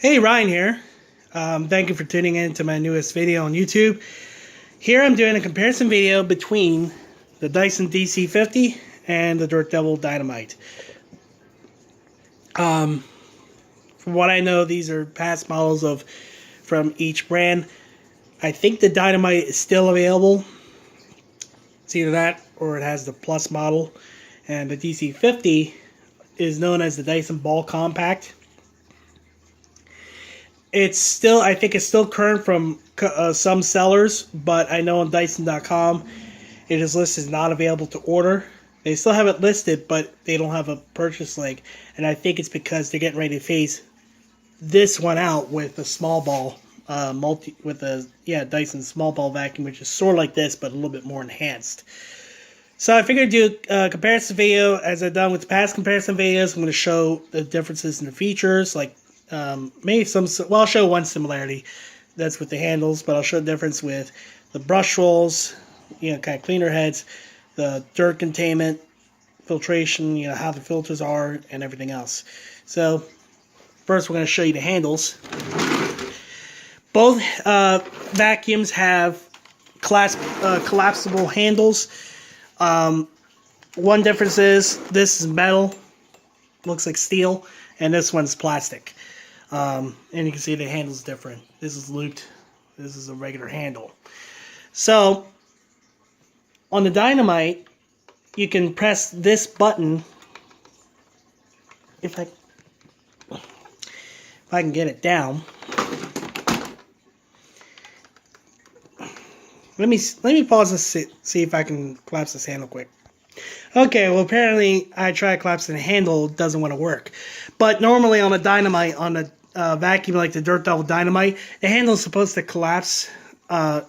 Hey, Ryan here. Thank you for tuning in to my newest video on YouTube. Here I'm doing a comparison video between the Dyson DC50 and the Dirt Devil Dynamite. From what I know, these are past models from each brand. I think the Dynamite is still available. It's either that or it has the Plus model. And the DC50 is known as the Dyson Ball Compact. I think it's still current from some sellers, but I know on Dyson.com it is listed as not available to order. They still have it listed, but they don't have a purchase link, and I think it's because they're getting ready to phase this one out with a small ball Dyson small ball vacuum, which is sort of like this, but a little bit more enhanced. So I figured I'd do a comparison video as I've done with the past comparison videos. I'm going to show the differences in the features, like I'll show one similarity. That's with the handles, but I'll show the difference with the brush rolls, kind of cleaner heads, the dirt containment, filtration, how the filters are, and everything else. So first we're going to show you the handles. Both vacuums have collapsible handles. One difference is this is metal, looks like steel, and this one's plastic. And you can see the handle's different. This is looped. This is a regular handle. So, on the Dynamite, you can press this button. If I can get it down. Let me pause this, see if I can collapse this handle quick. Okay, well apparently I tried collapsing the handle, it doesn't want to work. But normally on a Dynamite, on a vacuum like the Dirt Devil Dynamite, the handle is supposed to collapse, so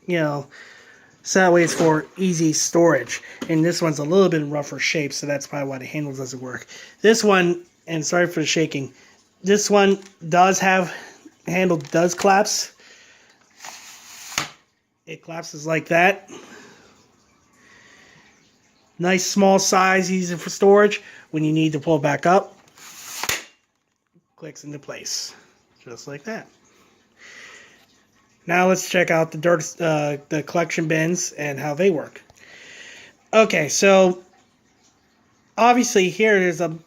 that way it's for easy storage. And this one's a little bit in rougher shape, so that's probably why the handle doesn't work. This one, and sorry for the shaking, this one does have, the handle does collapse. It collapses like that. Nice small size, easy for storage. When you need to pull it back up, clicks into place, just like that. Now let's check out the collection bins and how they work. Okay, so obviously here there's a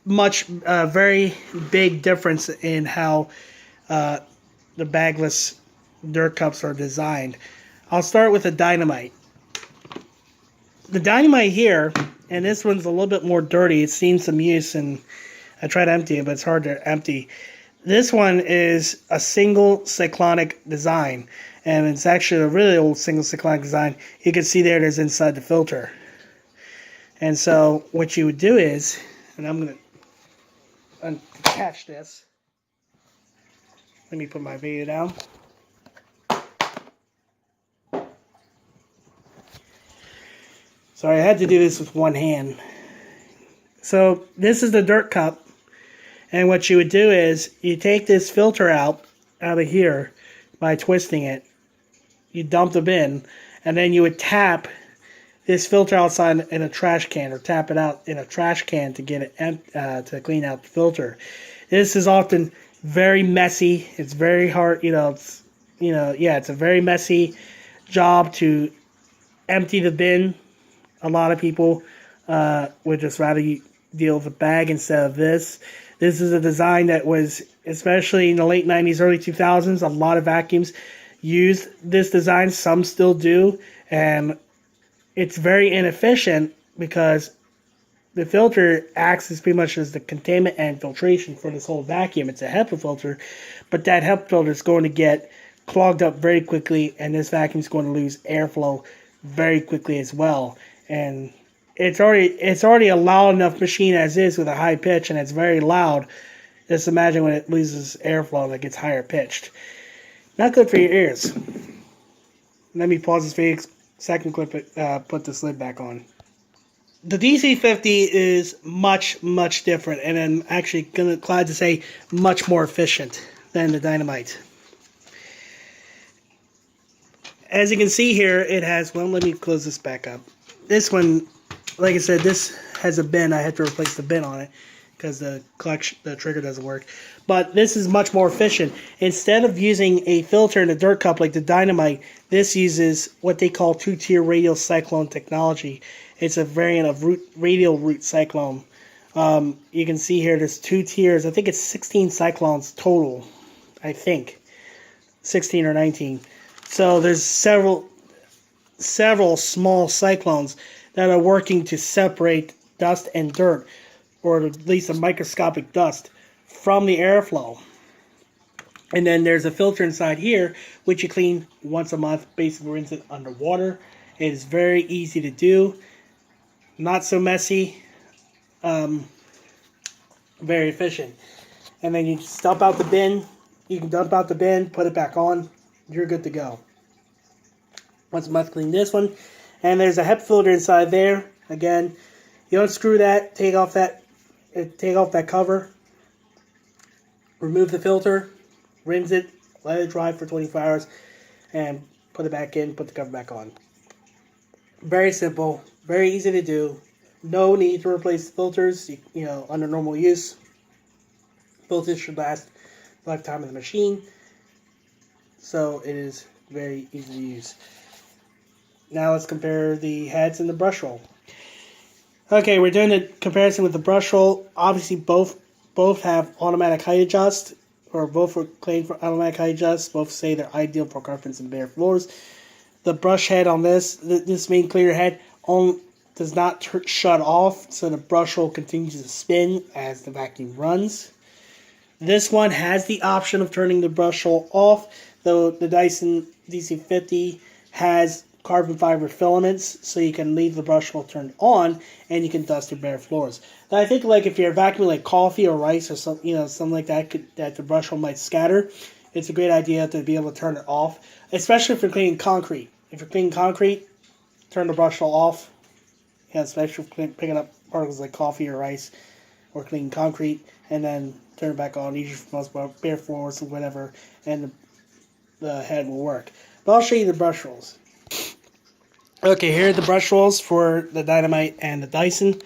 very big difference in how the bagless dirt cups are designed. I'll start with the Dynamite. The Dynamite here, and this one's a little bit more dirty. It's seen some use, and I tried to empty it, but it's hard to empty. This one is a single cyclonic design, and it's actually a really old single cyclonic design. You can see there's inside the filter. And so what you would do is, and I'm going to unattach this. Let me put my video down. Sorry, I had to do this with one hand. So this is the dirt cup. And what you would do is you take this filter out of here by twisting it. You dump the bin. And then you would tap this filter outside in a trash can, or tap it out in a trash can to get it to clean out the filter. This is often very messy. It's very hard, it's a very messy job to empty the bin. A lot of people would just rather deal with a bag instead of this. This is a design that was, especially in the late 90s, early 2000s, a lot of vacuums used this design. Some still do. And it's very inefficient because the filter acts as pretty much as the containment and filtration for this whole vacuum. It's a HEPA filter, but that HEPA filter is going to get clogged up very quickly, and this vacuum is going to lose airflow very quickly as well. And it's already a loud enough machine as is with a high pitch, and it's very loud. Just imagine when it loses airflow and it gets higher pitched. Not good for your ears. Let me pause this video, second clip it, put this lid back on. The DC50 is much, much different, and I'm actually glad to say much more efficient than the Dynamite. As you can see here, it has, well, let me close this back up. This one, like I said, this has a bin. I had to replace the bin on it. because the trigger doesn't work. But this is much more efficient. Instead of using a filter in a dirt cup like the Dynamite, this uses what they call two-tier radial cyclone technology. It's a variant of radial root cyclone. You can see here there's 2 tiers. I think it's 16 cyclones total. I think 16 or 19. So there's several small cyclones that are working to separate dust and dirt, or at least a microscopic dust, from the airflow. And then there's a filter inside here, which you clean once a month. Basically rinse it underwater. It is very easy to do. Not so messy. Very efficient. And then you just dump out the bin. You can dump out the bin, put it back on. You're good to go. Once a month, clean this one. And there's a HEP filter inside there. Again, you unscrew that, take off that cover, remove the filter, rinse it, let it dry for 24 hours, and put it back in, put the cover back on. Very simple, very easy to do. No need to replace the filters, under normal use. Filters should last the lifetime of the machine. So it is very easy to use. Now let's compare the heads and the brush roll. Okay, we're doing the comparison with the brush roll. Obviously, both have automatic height adjust, or both are claimed for automatic height adjust. Both say they're ideal for carpets and bare floors. The brush head on this main clear head does not shut off, so the brush roll continues to spin as the vacuum runs. This one has the option of turning the brush roll off, though the Dyson DC50 has carbon fiber filaments, so you can leave the brush roll turned on and you can dust your bare floors. Now, I think if you're vacuuming like coffee or rice or something like that, that the brush roll might scatter, it's a great idea to be able to turn it off, especially if you're cleaning concrete. If you're cleaning concrete, turn the brush roll off. Especially if you're picking up particles like coffee or rice or cleaning concrete, and then turn it back on, usually for most bare floors or whatever, and the head will work. But I'll show you the brush rolls. Okay, here are the brush rolls for the Dynamite and the Dyson.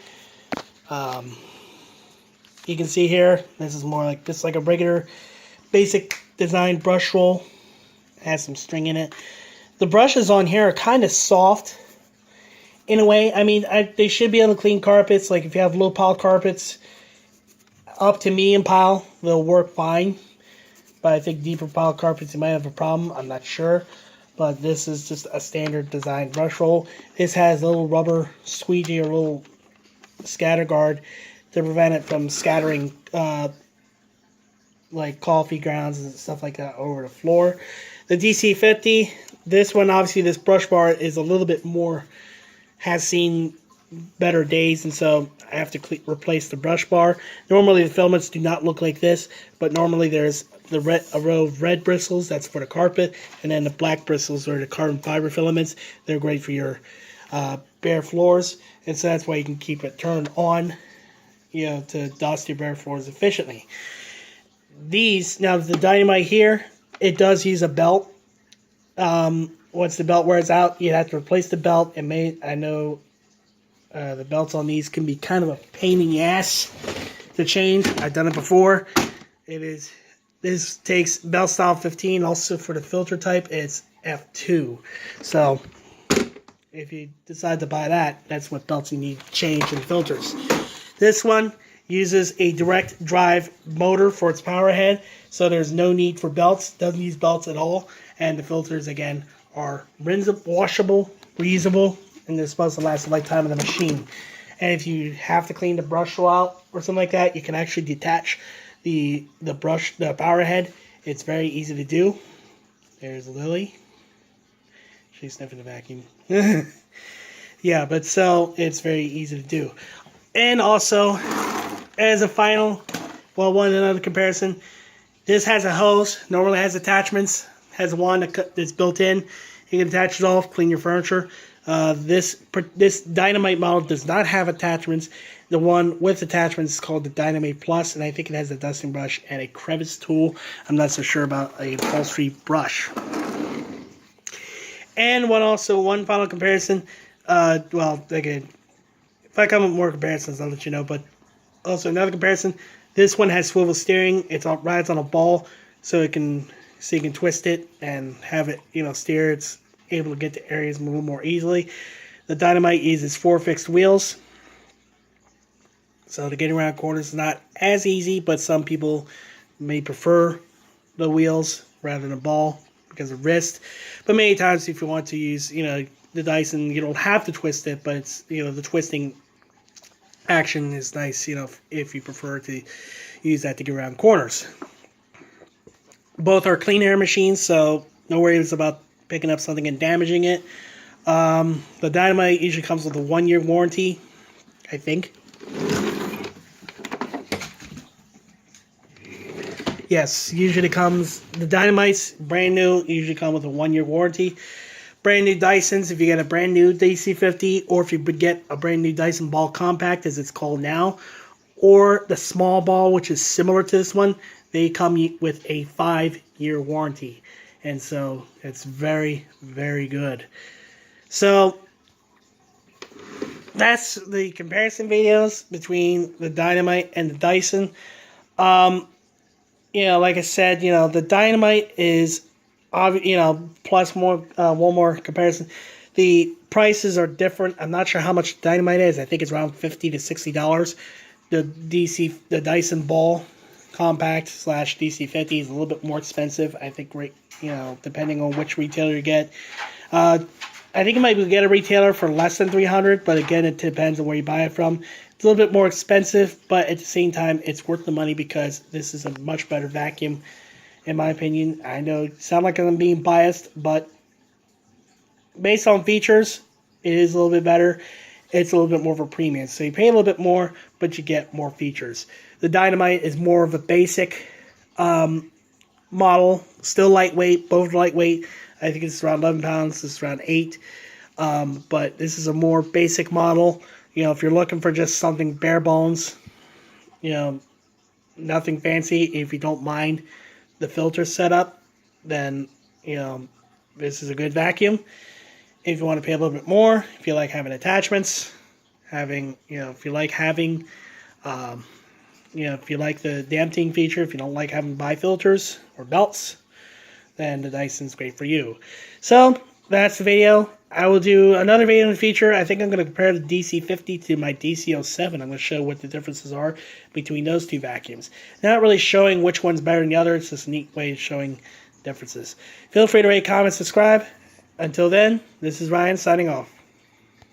You can see here, this is more like a regular basic design brush roll. It has some string in it. The brushes on here are kind of soft in a way. I mean, they should be able to clean carpets. Like if you have low pile carpets, up to medium pile, they'll work fine. But I think deeper pile carpets, you might have a problem. I'm not sure. But this is just a standard design brush roll. This has a little rubber squeegee or little scatter guard to prevent it from scattering like coffee grounds and stuff like that over the floor. The DC50, this one, obviously this brush bar is a little bit more, has seen better days, and so I have to replace the brush bar. Normally the filaments do not look like this, but normally there's a row of red bristles, that's for the carpet, and then the black bristles are the carbon fiber filaments. They're great for your bare floors, and so that's why you can keep it turned on, to dust your bare floors efficiently. Now the Dynamite here, it does use a belt. Once the belt wears out, you have to replace the belt. I know the belts on these can be kind of a pain in the ass to change. I've done it before. This takes belt style 15. Also for the filter type, it's F2. So if you decide to buy that, that's what belts you need to change in filters. This one uses a direct drive motor for its power head, so there's no need for belts. Doesn't use belts at all. And the filters, again, are washable, reusable, and they're supposed to last the lifetime of the machine. And if you have to clean the brush roll out or something like that, you can actually detach the power head. It's very easy to do. There's Lily. She's sniffing the vacuum. Yeah, but so it's very easy to do. And also, as a final, another comparison, this has a hose, normally has attachments, has one that's built in. You can attach it off, clean your furniture. This Dynamite model does not have attachments. The one with attachments is called the Dynamite Plus, and I think it has a dusting brush and a crevice tool. I'm not so sure about a upholstery brush. And one final comparison. Again, if I come up with more comparisons, I'll let you know. But Also, another comparison. This one has swivel steering. It rides on a ball, so you can twist it and have it, steer. It's able to get to areas a little more easily. The Dynamite uses 4 fixed wheels, so to get around corners is not as easy, but some people may prefer the wheels rather than a ball because of wrist. But many times, if you want to use, the Dyson, you don't have to twist it, but it's, the twisting action is nice, if you prefer to use that to get around corners. Both are clean air machines, so no worries about picking up something and damaging it. The Dynamite usually comes with a 1-year warranty, I think. Yes, usually comes, the Dynamite's brand new, usually come with a 1-year warranty. Brand new Dysons, if you get a brand new DC50, or if you get a brand new Dyson Ball Compact, as it's called now, or the small ball, which is similar to this one, they come with a 5-year warranty. And so it's very, very good. So that's the comparison videos between the Dynamite and the Dyson. Like I said, the Dynamite is, plus more, one more comparison. The prices are different. I'm not sure how much Dynamite is. I think it's around $50 to $60. The Dyson Ball Compact / DC50 is a little bit more expensive. I think, depending on which retailer you get. I think you might get a retailer for less than $300, but again, it depends on where you buy it from. It's a little bit more expensive, but at the same time, it's worth the money because this is a much better vacuum, in my opinion. I know it sounds like I'm being biased, but based on features, it is a little bit better. It's a little bit more of a premium. So you pay a little bit more, but you get more features. The Dynamite is more of a basic model, still lightweight, both lightweight. I think it's around 11 pounds, this is around 8. But this is a more basic model. If you're looking for just something bare bones, nothing fancy, if you don't mind the filter setup, then, this is a good vacuum. If you want to pay a little bit more, if you like having attachments, if you like having, if you like the damping feature, if you don't like having bifilters or belts, then the Dyson's great for you. So, that's the video. I will do another video in the future. I think I'm going to compare the DC50 to my DC07. I'm going to show what the differences are between those two vacuums. Not really showing which one's better than the other. It's just a neat way of showing differences. Feel free to rate, comment, subscribe. Until then, this is Ryan signing off.